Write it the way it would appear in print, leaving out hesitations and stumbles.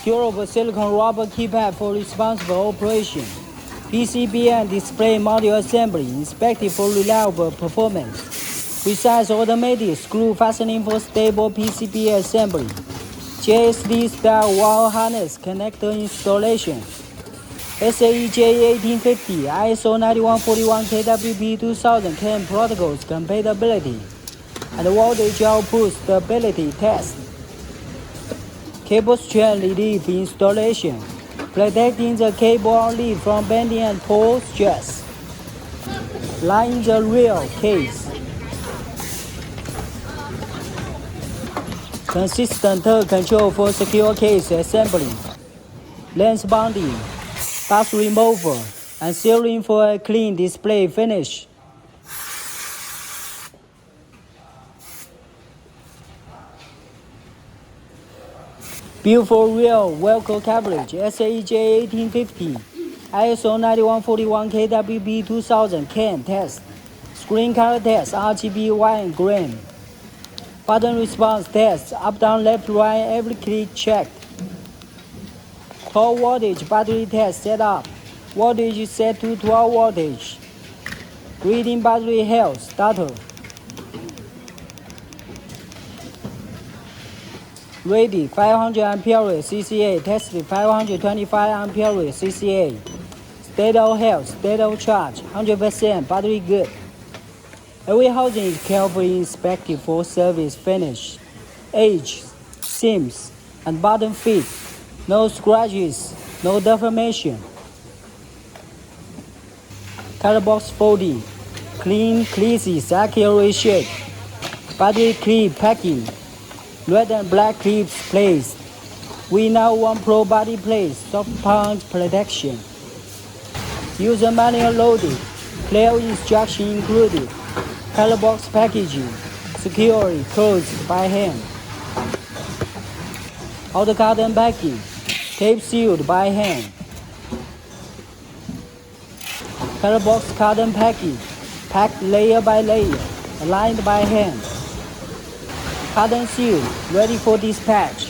Durable silicone rubber keypad for responsible operation. PCB and display module assembly inspected for reliable performance. Precise automated screw fastening for stable PCB assembly. JSD style wall harness connector installation. SAE J1850 ISO 9141 KWP 2000 CAN protocols compatibility and voltage output stability test. Cable strand relief installation, protecting the cable lead from bending and pole stress. Line the rear case. Consistent control for secure case assembly. Lens bonding, dust remover, and sealing for a clean display finish. Built for real velcro coverage, SAE J1850, ISO 9141 KWP 2000 CAN test, screen color test, RGB white and green. Button response test, up, down, left, right, every click checked. 12 voltage battery test set up. Voltage set to 12 voltage. Reading battery health starter. Ready 500 ampere CCA, tested 525 ampere CCA. State of health, state of charge, 100% battery good. Every housing is carefully inspected for service finish, age, seams, and bottom fit. No scratches, no deformation. Color box folding, clean creases accurately shaped. Battery clip packing, red and black clips placed. V901 Pro body plate, soft punch protection. User manual loaded, clear instruction included. Color box packaging, securely closed by hand. Outer carton packing, tape sealed by hand. Color box carton packing, packed layer by layer, aligned by hand. Carton sealed, ready for dispatch.